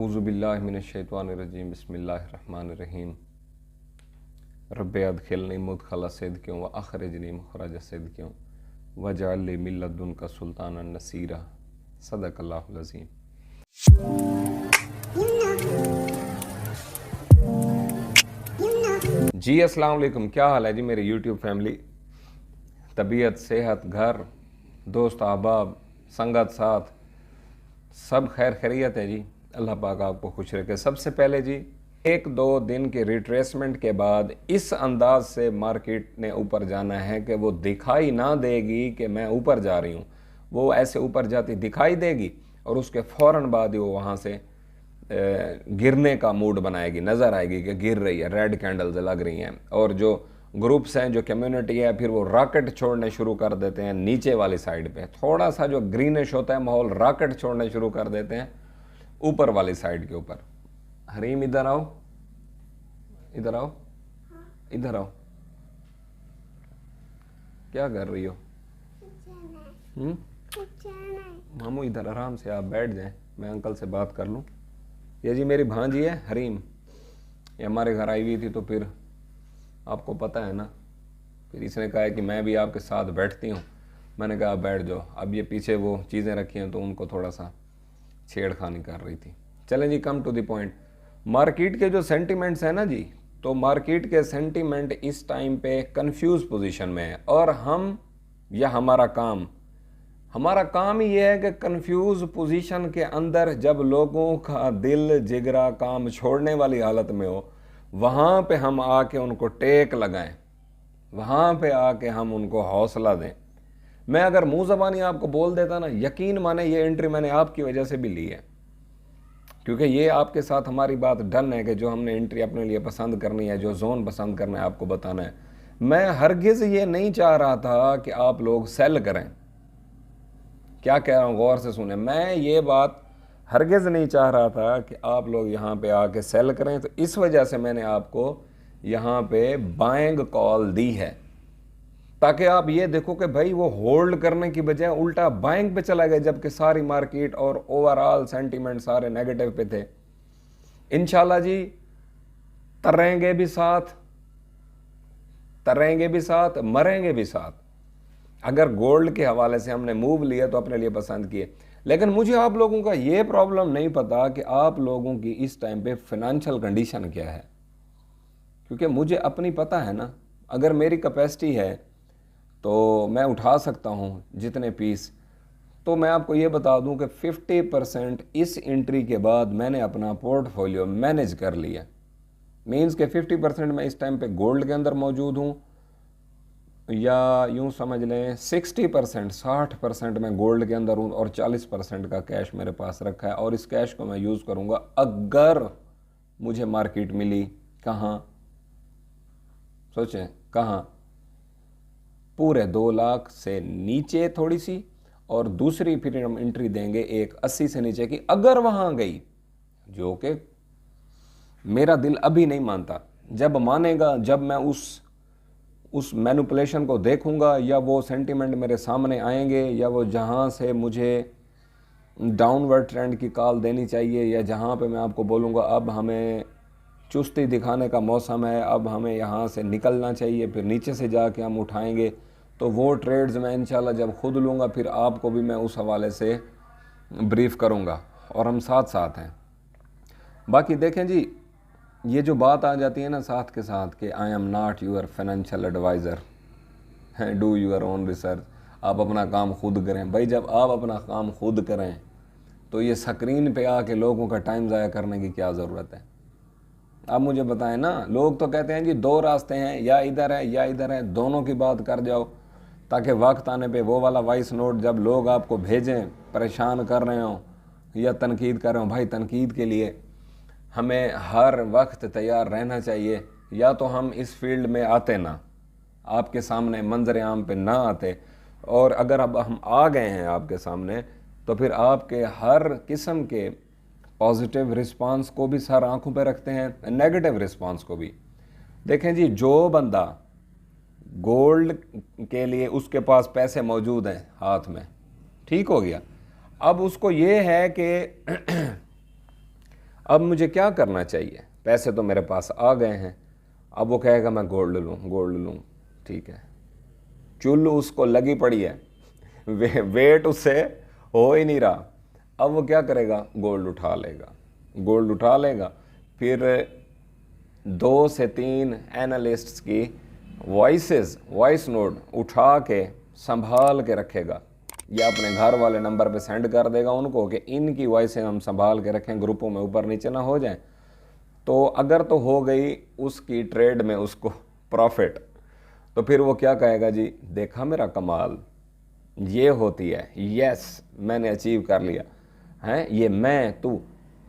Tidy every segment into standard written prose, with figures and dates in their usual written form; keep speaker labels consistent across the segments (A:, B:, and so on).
A: औज़ुबिल्लाहि मिनश्शैतानिर्रजीम बिस्मिल्लाहिर्रहमानिर्रहीम रब्बि अदखिलनी मुदखला सिद्क़िन व अख़रिजनी मख़रज सिद्क़िन वजअल ली मिन लदुनका सुल्तानन नसीरा सदक़ल्लाहुल अज़ीम। जी अस्सलाम वालेकुम, क्या हाल है जी मेरी यूट्यूब फैमिली। तबीयत, सेहत, घर, दोस्त, अहबाब, संगत, साथ सब खैर खैरियत है जी। अल्लाह पाक आपको खुश रखे। सबसे पहले जी, एक दो दिन के रिट्रेसमेंट के बाद इस अंदाज से मार्केट ने ऊपर जाना है कि वो दिखाई ना देगी कि मैं ऊपर जा रही हूँ, वो ऐसे ऊपर जाती दिखाई देगी और उसके फ़ौरन बाद ही वो वहाँ से गिरने का मूड बनाएगी, नज़र आएगी कि गिर रही है, रेड कैंडल्स लग रही हैं। और जो ग्रुप्स हैं, जो कम्युनिटी है, फिर वो रॉकेट छोड़ने शुरू कर देते हैं नीचे वाली साइड पे। थोड़ा सा जो ग्रीनिश होता है माहौल, रॉकेट छोड़ने शुरू कर देते हैं ऊपर वाली साइड के ऊपर। हरीम इधर आओ, इधर आओ, इधर आओ। क्या कर रही हो? मामू इधर आराम से आप बैठ जाएं, मैं अंकल से बात कर लूं। ये जी मेरी भांजी है हरीम, ये हमारे घर आई हुई थी, तो फिर आपको पता है ना, फिर इसने कहा है कि मैं भी आपके साथ बैठती हूँ। मैंने कहा बैठ जाओ। अब ये पीछे वो चीज़ें रखी हैं तो उनको थोड़ा सा छेड़खानी कर रही थी। चलें जी, come to the point. Market के जो सेंटिमेंट्स हैं ना जी, तो मार्केट के सेंटिमेंट इस टाइम पे कंफ्यूज पोजीशन में है। और हम या हमारा काम ही ये है कि कंफ्यूज पोजीशन के अंदर जब लोगों का दिल जिगरा काम छोड़ने वाली हालत में हो, वहाँ पे हम आके उनको टेक लगाएं, वहाँ पे आके हम उनको हौसला दें। मैं अगर मुंह ज़बानी आपको बोल देता ना, यकीन माने ये एंट्री मैंने आपकी वजह से भी ली है, क्योंकि ये आपके साथ हमारी बात डन है कि जो हमने एंट्री अपने लिए पसंद करनी है, जो जोन पसंद करना है, आपको बताना है। मैं हरगिज़ ये नहीं चाह रहा था कि आप लोग सेल करें। क्या कह रहा हूँ गौर से सुने, मैं ये बात हरगिज़ नहीं चाह रहा था कि आप लोग यहाँ पे आके सेल करें। तो इस वजह से मैंने आपको यहाँ पे बाइंग कॉल दी है, ताकि आप ये देखो कि भाई वो होल्ड करने की बजाय उल्टा बाइंग पे चला गया, जबकि सारी मार्केट और ओवरऑल सेंटीमेंट सारे नेगेटिव पे थे। इंशाल्लाह जी तरेंगे भी साथ, तरेंगे भी साथ, मरेंगे भी साथ। अगर गोल्ड के हवाले से हमने मूव लिया तो अपने लिए पसंद किए, लेकिन मुझे आप लोगों का ये प्रॉब्लम नहीं पता कि आप लोगों की इस टाइम पे फाइनेंशियल कंडीशन क्या है, क्योंकि मुझे अपनी पता है ना। अगर मेरी कैपेसिटी है तो मैं उठा सकता हूँ जितने पीस। तो मैं आपको ये बता दूँ कि 50% इस एंट्री के बाद मैंने अपना पोर्टफोलियो मैनेज कर लिया। मीन्स के 50% मैं इस टाइम पे गोल्ड के अंदर मौजूद हूँ, या यूँ समझ लें 60%, 60% मैं गोल्ड के अंदर हूँ और 40% का कैश मेरे पास रखा है। और इस कैश को मैं यूज़ करूँगा अगर मुझे मार्केट मिली। कहाँ? सोचें कहाँ? पूरे 2 लाख से नीचे थोड़ी सी, और दूसरी फिर हम एंट्री देंगे एक 80 से नीचे की। अगर वहाँ गई, जो कि मेरा दिल अभी नहीं मानता, जब मानेगा जब मैं उस मैनिपुलेशन को देखूंगा, या वो सेंटीमेंट मेरे सामने आएंगे, या वो जहाँ से मुझे डाउनवर्ड ट्रेंड की कॉल देनी चाहिए, या जहाँ पे मैं आपको बोलूँगा अब हमें चुस्ती दिखाने का मौसम है, अब हमें यहाँ से निकलना चाहिए, फिर नीचे से जाके हम उठाएंगे। तो वो ट्रेड्स मैं इंशाल्लाह जब खुद लूँगा, फिर आपको भी मैं उस हवाले से ब्रीफ करूँगा, और हम साथ साथ हैं। बाकी देखें जी, ये जो बात आ जाती है ना साथ के साथ कि I am not your financial advisor, do your own research, आप अपना काम खुद करें। भाई जब आप अपना काम खुद करें तो ये स्क्रीन पे आके लोगों का टाइम ज़ाया करने की क्या ज़रूरत है? आप मुझे बताएं ना। लोग तो कहते हैं जी 2 रास्ते हैं, या इधर है या इधर है, दोनों की बात कर जाओ, ताकि वक्त आने पे वो वाला वॉइस नोट जब लोग आपको भेजें परेशान कर रहे हों या तनकीद कर रहे हों। भाई तनकीद के लिए हमें हर वक्त तैयार रहना चाहिए। या तो हम इस फील्ड में आते ना, आपके सामने मंजर आम पे ना आते, और अगर अब हम आ गए हैं आपके सामने, तो फिर आपके हर किस्म के पॉजिटिव रिस्पांस को भी सर आंखों पे रखते हैं, नेगेटिव रिस्पांस को भी। देखें जी, जो बंदा गोल्ड के लिए उसके पास पैसे मौजूद हैं हाथ में, ठीक हो गया। अब उसको ये है कि अब मुझे क्या करना चाहिए, पैसे तो मेरे पास आ गए हैं। अब वो कहेगा मैं गोल्ड लूँ, ठीक है, चुल उसको लगी पड़ी है, वेट उससे हो ही नहीं रहा। अब वो क्या करेगा, गोल्ड उठा लेगा। फिर 2 से 3 एनालिस्ट्स की वॉइस नोट उठा के संभाल के रखेगा, या अपने घर वाले नंबर पे सेंड कर देगा उनको कि इनकी वॉइसें हम संभाल के रखें, ग्रुपों में ऊपर नीचे ना हो जाएं। तो अगर तो हो गई उसकी ट्रेड में उसको प्रॉफिट, तो फिर वो क्या कहेगा, जी देखा मेरा कमाल, ये होती है, यस मैंने अचीव कर लिया है, ये मैं तू।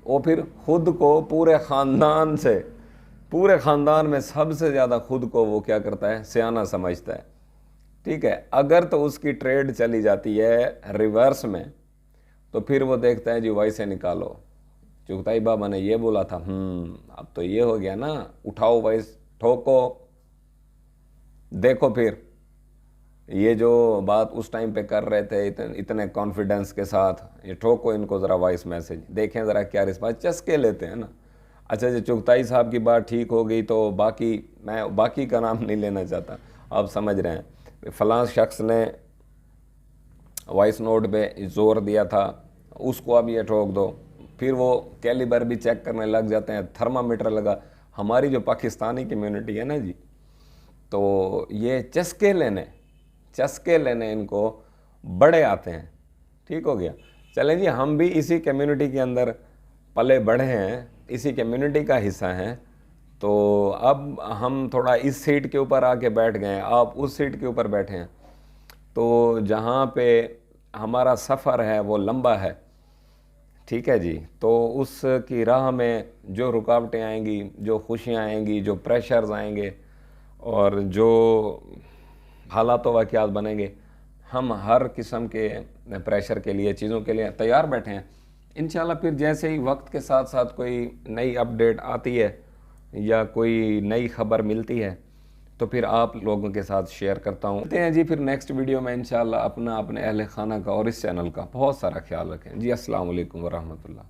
A: वो फिर खुद को पूरे ख़ानदान में सबसे ज़्यादा खुद को वो क्या करता है, सियाना समझता है। ठीक है, अगर तो उसकी ट्रेड चली जाती है रिवर्स में, तो फिर वो देखता है जी वैसे निकालो, चुगताई बाबा ने ये बोला था, अब तो ये हो गया ना, उठाओ वैस, ठोको, देखो फिर ये जो बात उस टाइम पे कर रहे थे इतने कॉन्फिडेंस के साथ, ये ठोको इनको ज़रा वॉइस मैसेज, देखें ज़रा क्या रिस्पांस, चस्के लेते हैं ना। अच्छा जी, चुगताई साहब की बात ठीक हो गई तो बाकी, मैं बाकी का नाम नहीं लेना चाहता, आप समझ रहे हैं, फलां शख्स ने वॉइस नोट पे जोर दिया था, उसको अब ये ठोक दो। फिर वो कैलिबर भी चेक करने लग जाते हैं, थर्मामीटर लगा। हमारी जो पाकिस्तानी कम्युनिटी है ना जी, तो ये चस्के लेने इनको बड़े आते हैं। ठीक हो गया, चलें जी, हम भी इसी कम्युनिटी के अंदर पले बढ़े हैं, इसी कम्युनिटी का हिस्सा हैं, तो अब हम थोड़ा इस सीट के ऊपर आके बैठ गए हैं, आप उस सीट के ऊपर बैठे हैं, तो जहाँ पे हमारा सफ़र है वो लंबा है। ठीक है जी, तो उसकी राह में जो रुकावटें आएंगी, जो खुशियाँ आएंगी, जो प्रेशर्स आएंगे और जो हालात वाक़यात बनेंगे, हम हर किस्म के प्रेशर के लिए, चीज़ों के लिए तैयार बैठे हैं। इंशाल्लाह फिर जैसे ही वक्त के साथ साथ कोई नई अपडेट आती है या कोई नई खबर मिलती है, तो फिर आप लोगों के साथ शेयर करता हूँ। मिलते हैं जी फिर नेक्स्ट वीडियो में इंशाल्लाह। अपने अहले खाना का और इस चैनल का बहुत सारा ख्याल रखें जी। अस्सलाम वालेकुम वरहमतुल्लाह।